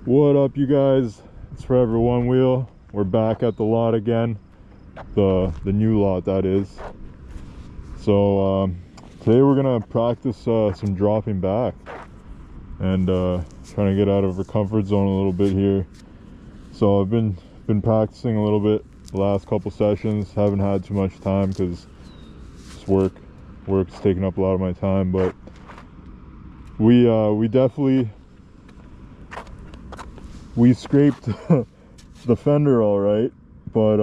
What up, you guys? It's Forever One Wheel. We're back at the lot again, the new lot, that is. So today we're gonna practice some dropping back and trying to get out of our comfort zone a little bit here. So I've been practicing a little bit the last couple sessions. Haven't had too much time because it's work's taking up a lot of my time, but we definitely scraped the fender all right, but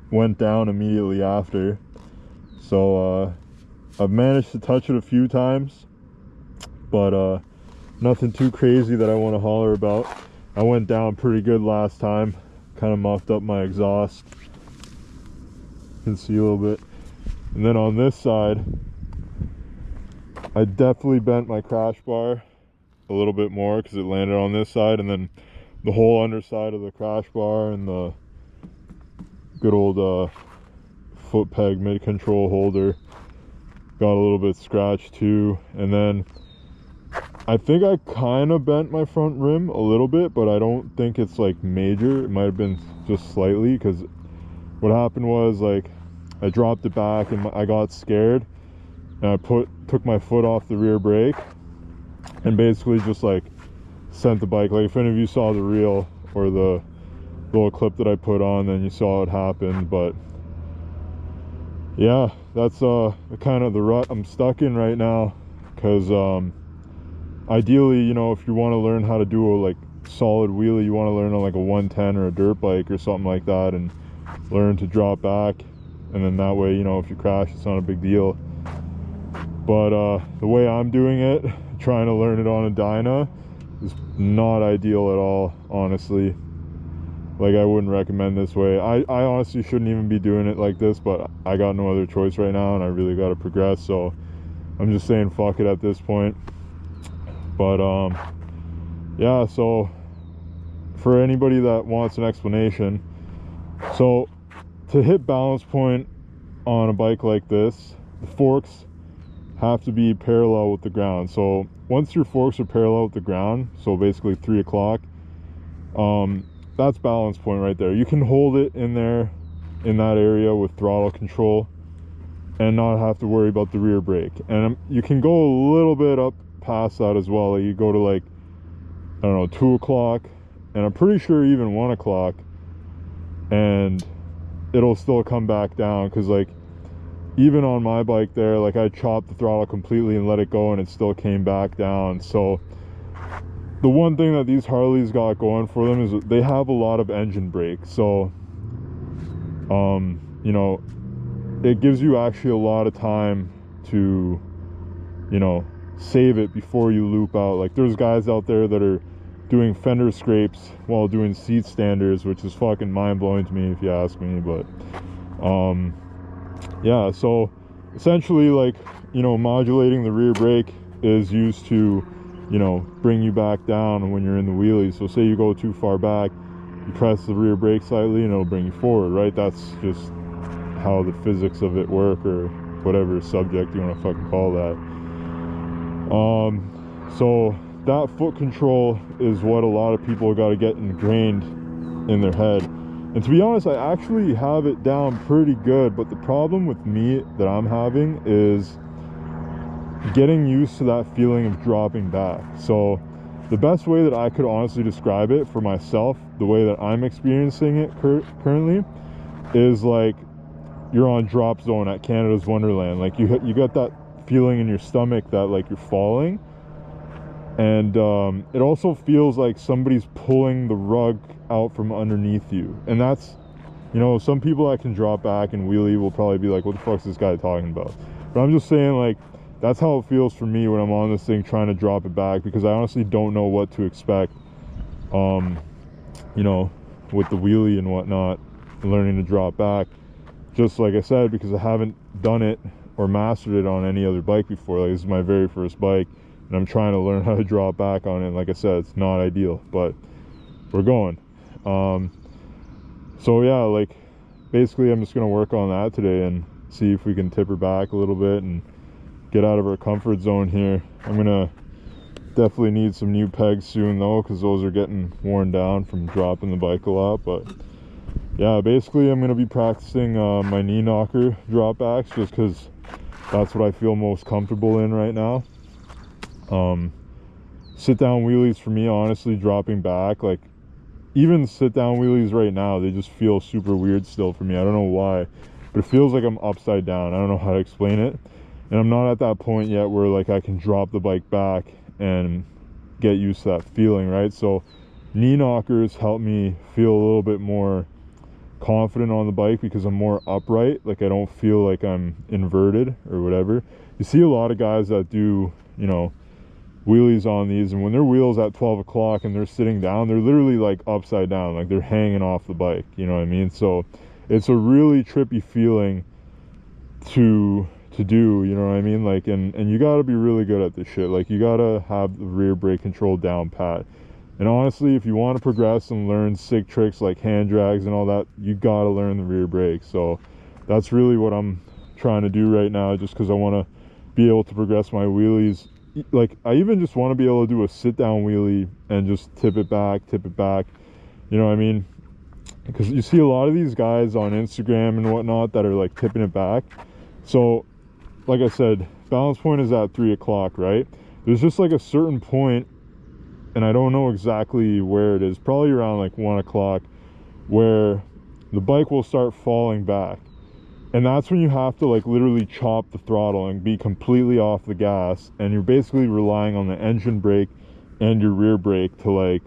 went down immediately after. So I've managed to touch it a few times, but nothing too crazy that I want to holler about. I went down pretty good last time, kind of muffed up my exhaust. You can see a little bit. And then on this side, I definitely bent my crash bar a little bit more because it landed on this side, and then the whole underside of the crash bar and the good old foot peg mid control holder got a little bit scratched too. And then I think I kind of bent my front rim a little bit, but I don't think it's like major. It might have been just slightly, because what happened was, like, I dropped it back and I got scared and I took my foot off the rear brake and basically just like sent the bike. Like, if any of you saw the reel or the little clip that I put on, then you saw it happen. But yeah, that's kind of the rut I'm stuck in right now, because ideally, you know, if you want to learn how to do a like solid wheelie, you want to learn on like a 110 or a dirt bike or something like that, and learn to drop back, and then that way, you know, if you crash, it's not a big deal. But the way I'm doing it, trying to learn it on a Dyna, is not ideal at all, honestly. Like, I wouldn't recommend this way. I honestly shouldn't even be doing it like this, but I got no other choice right now, and I really got to progress, so I'm just saying fuck it at this point. But yeah, so for anybody that wants an explanation, so to hit balance point on a bike like this, the forks have to be parallel with the ground. So once your forks are parallel with the ground, so basically 3 o'clock, that's balance point right there. You can hold it in there, in that area, with throttle control and not have to worry about the rear brake. And you can go a little bit up past that as well. Like, you go to like, I don't know, 2 o'clock, and I'm pretty sure even 1 o'clock, and it'll still come back down. Because like, even on my bike there, like, I chopped the throttle completely and let it go, and it still came back down. So the one thing that these Harleys got going for them is that they have a lot of engine brake. So you know, it gives you actually a lot of time to, you know, save it before you loop out. Like, there's guys out there that are doing fender scrapes while doing seat standers, which is fucking mind-blowing to me, if you ask me. But yeah, so essentially, like, you know, modulating the rear brake is used to, you know, bring you back down when you're in the wheelie. So say you go too far back, you press the rear brake slightly and it'll bring you forward, right? That's just how the physics of it work, or whatever subject you want to fucking call that. So that foot control is what a lot of people got to get ingrained in their head. And to be honest, I actually have it down pretty good, but the problem with me that I'm having is getting used to that feeling of dropping back. So the best way that I could honestly describe it for myself, the way that I'm experiencing it currently, is like you're on drop zone at Canada's Wonderland. Like, you got that feeling in your stomach that like you're falling, and it also feels like somebody's pulling the rug out from underneath you. And that's, you know, some people that can drop back and wheelie will probably be like, what the fuck's this guy talking about? But I'm just saying, like, that's how it feels for me when I'm on this thing trying to drop it back, because I honestly don't know what to expect, you know, with the wheelie and whatnot, learning to drop back. Just like I said, because I haven't done it or mastered it on any other bike before. Like, this is my very first bike, and I'm trying to learn how to drop back on it. And like I said, it's not ideal, but we're going. So yeah, like, basically I'm just gonna work on that today and see if we can tip her back a little bit and get out of our comfort zone here. I'm gonna Definitely need some new pegs soon though, because those are getting worn down from dropping the bike a lot. But yeah, basically I'm going to be practicing my knee knocker drop backs, just because that's what I feel most comfortable in right now. Sit down wheelies for me, honestly, dropping back, like even sit down wheelies right now, they just feel super weird still for me. I don't know why, but it feels like I'm upside down. I don't know how to explain it. And I'm not at that point yet where like I can drop the bike back and get used to that feeling, right? So knee knockers help me feel a little bit more confident on the bike, because I'm more upright. Like I don't feel like I'm inverted or whatever. You see a lot of guys that do, you know, wheelies on these, and when their wheels at 12 o'clock and they're sitting down, they're literally like upside down, like they're hanging off the bike, you know what I mean? So it's a really trippy feeling to do, you know what I mean? Like, and you got to be really good at this shit. Like you got to have the rear brake control down pat. And honestly, if you want to progress and learn sick tricks like hand drags and all that, you got to learn the rear brake. So that's really what I'm trying to do right now, just because I want to be able to progress my wheelies. Like I even just want to be able to do a sit down wheelie and just tip it back, you know what I mean? Because you see a lot of these guys on Instagram and whatnot that are like tipping it back. So like I said, balance point is at 3 o'clock, right? There's just like a certain point, and I don't know exactly where it is, probably around like 1 o'clock, where the bike will start falling back. And that's when you have to like literally chop the throttle and be completely off the gas, and you're basically relying on the engine brake and your rear brake to like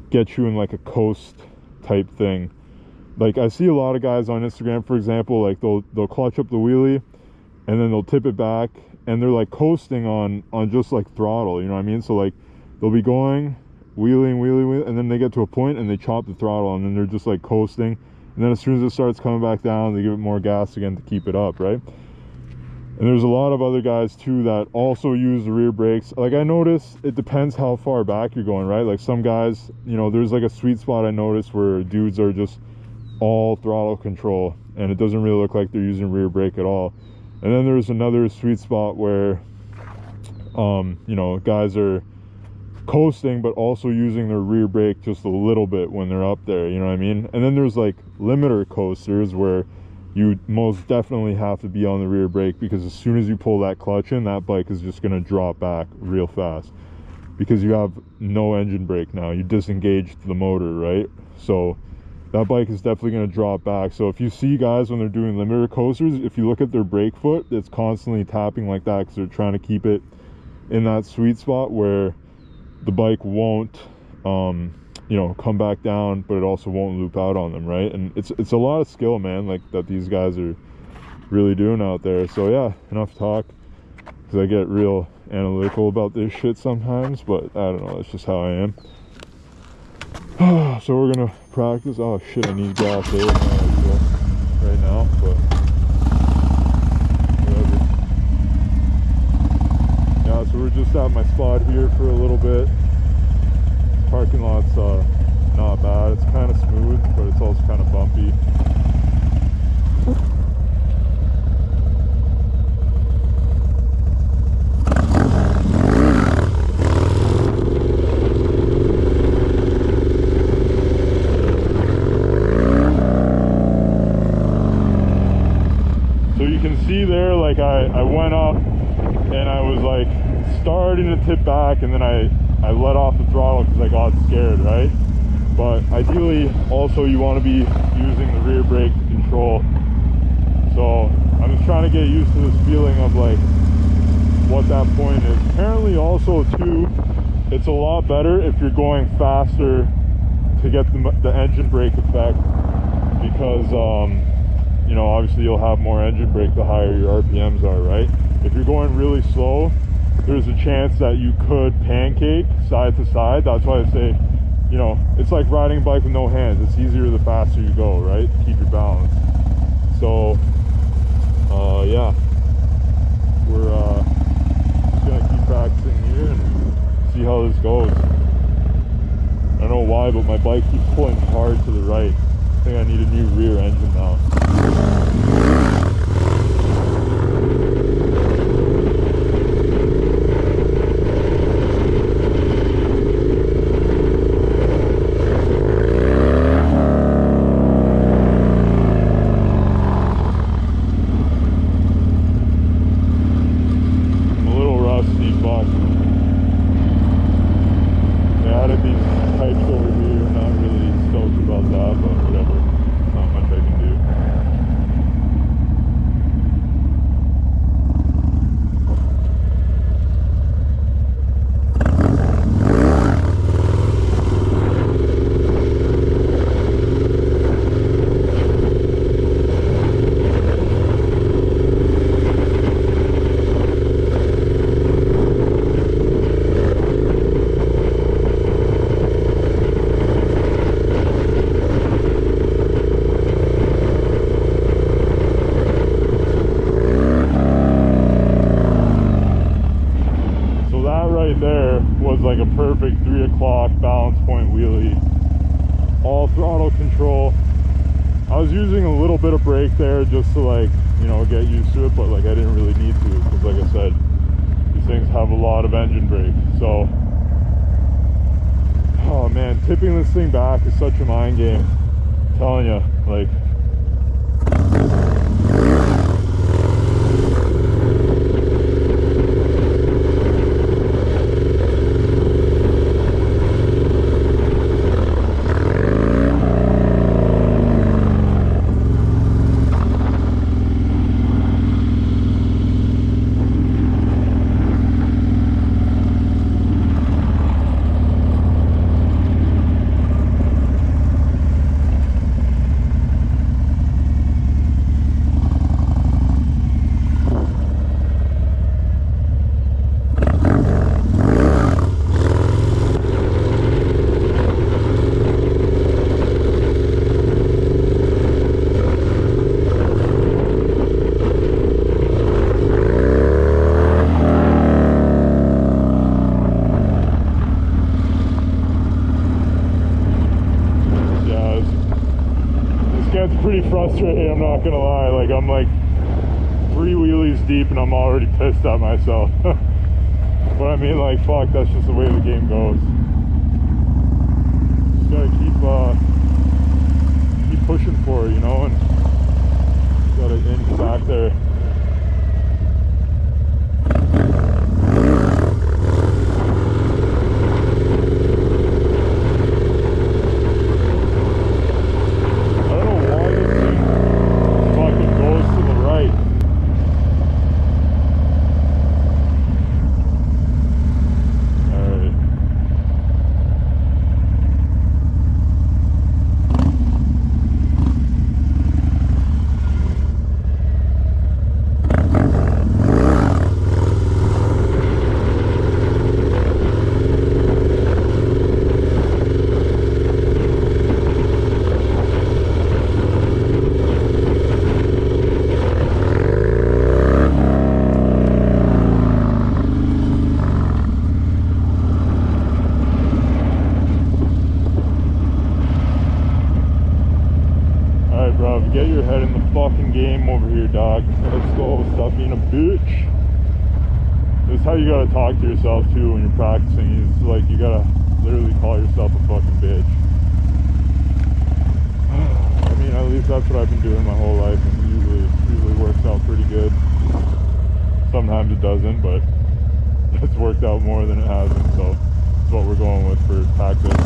get you in like a coast type thing. Like I see a lot of guys on Instagram, for example, like they'll clutch up the wheelie and then they'll tip it back, and they're like coasting on just like throttle, you know what I mean? So like they'll be going wheeling, and then they get to a point and they chop the throttle, and then they're just like coasting. And then as soon as it starts coming back down, they give it more gas again to keep it up, right? And there's a lot of other guys too that also use the rear brakes. Like I notice it depends how far back you're going, right? Like some guys, you know, there's like a sweet spot I noticed where dudes are just all throttle control and it doesn't really look like they're using rear brake at all. And then there's another sweet spot where, you know, guys are coasting but also using their rear brake just a little bit when they're up there, you know what I mean? And then there's like limiter coasters where you most definitely have to be on the rear brake, because as soon as you pull that clutch in, that bike is just going to drop back real fast because you have no engine brake now. You disengaged the motor, right? So that bike is definitely going to drop back. So if you see guys when they're doing limiter coasters, if you look at their brake foot, it's constantly tapping like that because they're trying to keep it in that sweet spot where the bike won't you know, come back down, but it also won't loop out on them, right? And it's a lot of skill, man, like that these guys are really doing out there. So yeah, enough talk, because I get real analytical about this shit sometimes, but I don't know, that's just how I am. So we're gonna practice. Oh shit, I need gas here right now, but whatever. Yeah, so we're just at my spot here for a little bit. Parking lot's not bad. It's kind of smooth, but it's also kind of bumpy. So you can see there, like I went up and I was like starting to tip back, and then I let off the throttle because I got scared, right? But ideally also you want to be using the rear brake control. So I'm just trying to get used to this feeling of like what that point is. Apparently also too, it's a lot better if you're going faster to get the engine brake effect, because you know, obviously you'll have more engine brake the higher your RPMs are, right? If you're going really slow, there's a chance that you could pancake side to side. That's why I say, you know, it's like riding a bike with no hands. It's easier the faster you go, right? To keep your balance. So yeah, we're just gonna keep practicing here and see how this goes. I don't know why, but my bike keeps pulling hard to the right. I think I need a new rear engine now. there was like a perfect 3 o'clock balance point wheelie. All throttle control. I was using a little bit of brake there just to like, you know, get used to it, but like I didn't really need to because like I said, these things have a lot of engine brake. So, oh man, tipping this thing back is such a mind game. I'm telling you, like. Pretty frustrating, I'm not gonna lie. Like I'm like 3 wheelies deep and I'm already pissed at myself. But I mean, like, fuck, that's just the way the game goes. Just gotta keep pushing for it, you know, and gotta inch back there. Get your head in the fucking game over here, dog. Let's go. Stop being a bitch. This is how you gotta talk to yourself too when you're practicing. It's like you gotta literally call yourself a fucking bitch. I mean, at least that's what I've been doing my whole life, and usually works out pretty good. Sometimes it doesn't, but it's worked out more than it hasn't. So that's what we're going with for practice.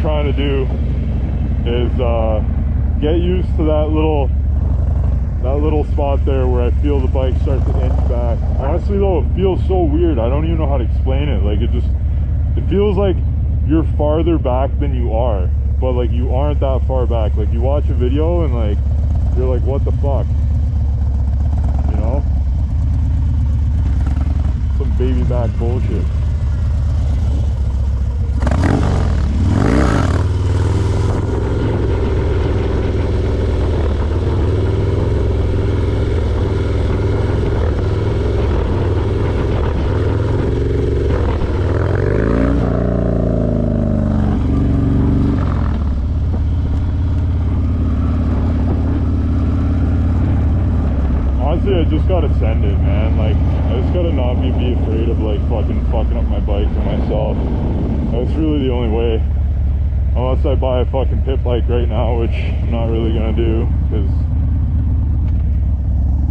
Trying to do is get used to that little spot there where I feel the bike start to inch back. Honestly though, it feels so weird. I don't even know how to explain it. Like it feels like you're farther back than you are, but like you aren't that far back. Like you watch a video and like you're like, what the fuck, you know? Some baby back bullshit. I just gotta send it, man. Like, I just gotta not be afraid of like fucking up my bike for myself. That's really the only way. Unless I buy a fucking pit bike right now, which I'm not really gonna do, because,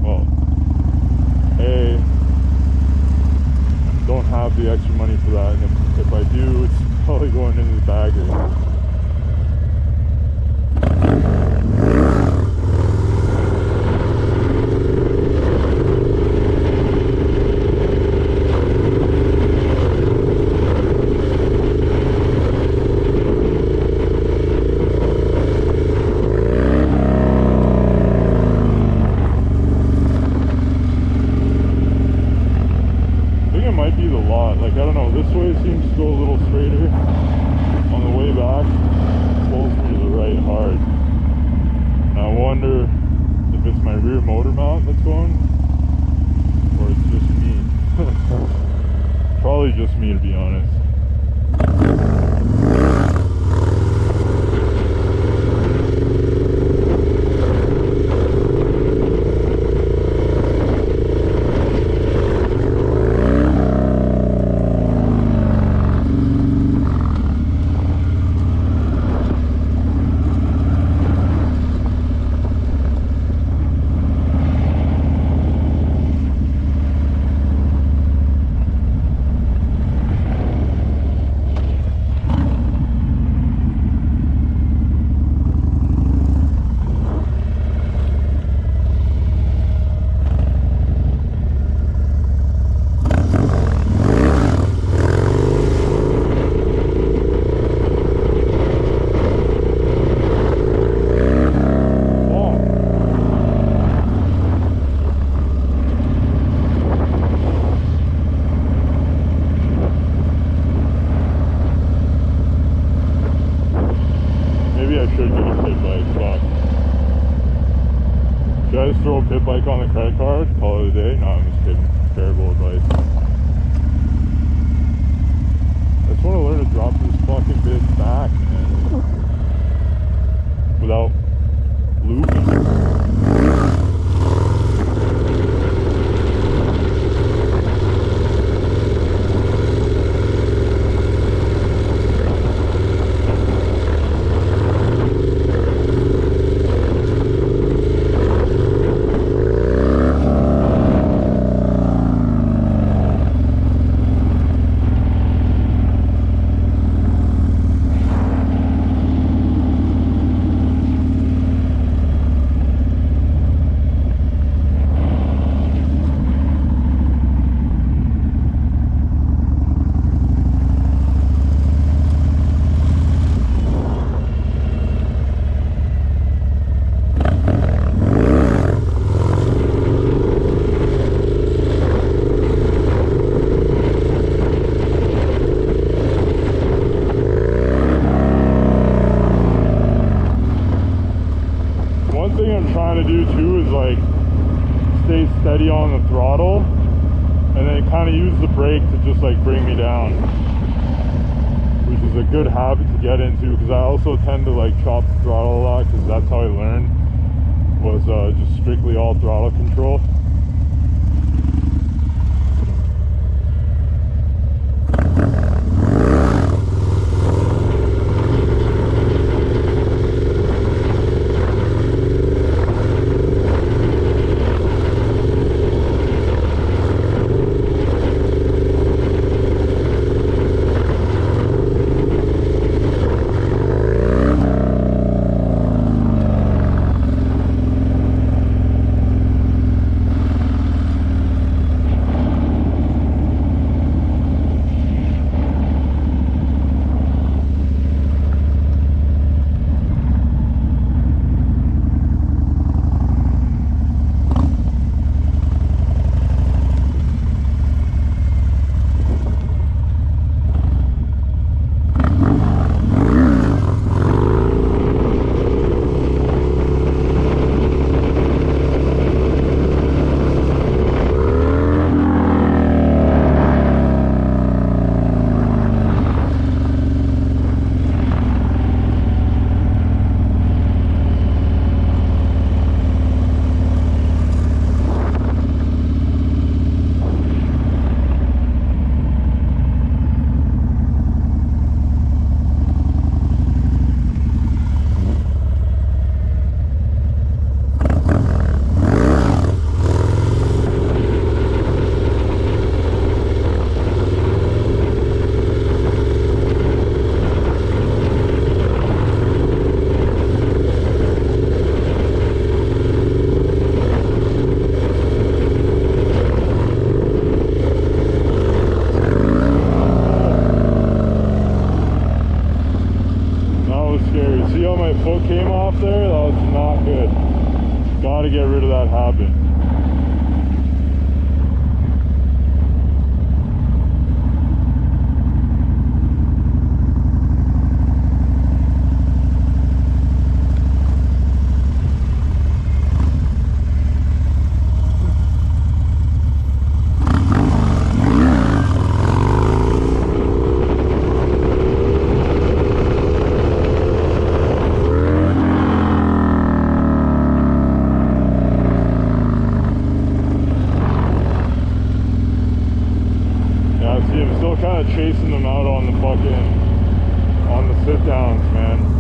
well, A, don't have the extra money for that, and if I do, it's probably going into the bagger. it might be the lot. Like, I don't know, this way it seems to go a little straighter. On the way back, it pulls me to the right hard. And I wonder if it's my rear motor mount that's going, or it's just me. Probably just me, to be honest. Should I just throw a pit bike on the credit card, call it a day? No, I'm just kidding. Terrible advice. I just want to learn to drop this fucking bitch back, man. Without looping. Trying to do too is like stay steady on the throttle and then kind of use the brake to just like bring me down, which is a good habit to get into, because I also tend to like chop the throttle a lot, because that's how I learned, was just strictly all throttle control. still kind of chasing them out on the sit downs, man.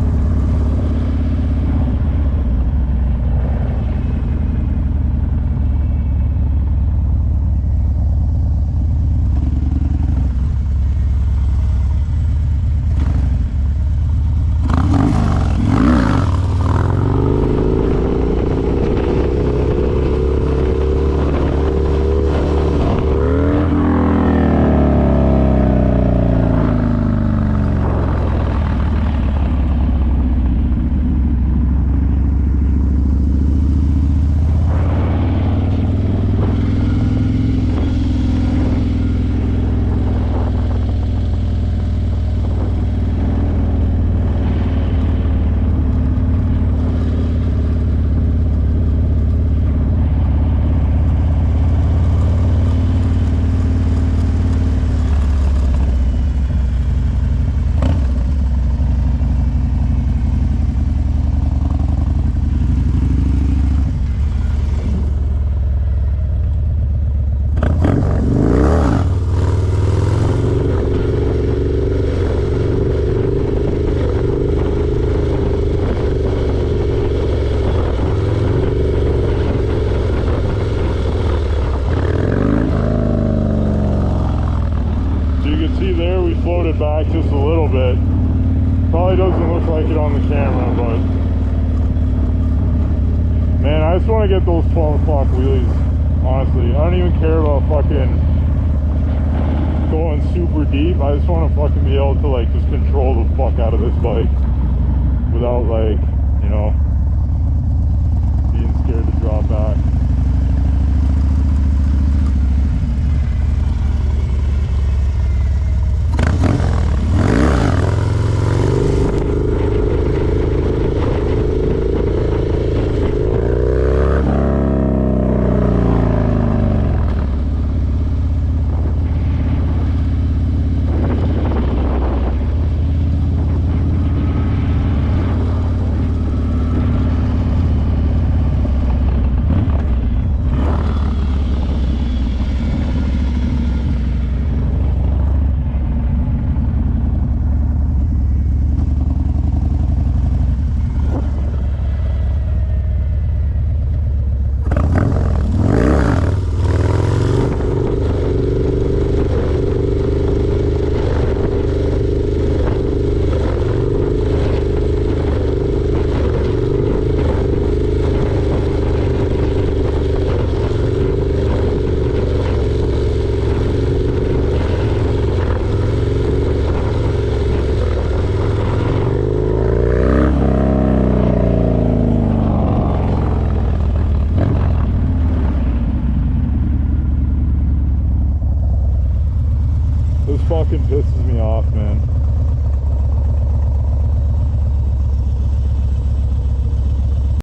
Floated back just a little bit. Probably doesn't look like it on the camera, but man, I just want to get those 12 o'clock wheelies. Honestly, I don't even care about fucking going super deep. I just want to fucking be able to like just control the fuck out of this bike without like, you know, being scared to drop back. Fucking pisses me off, man.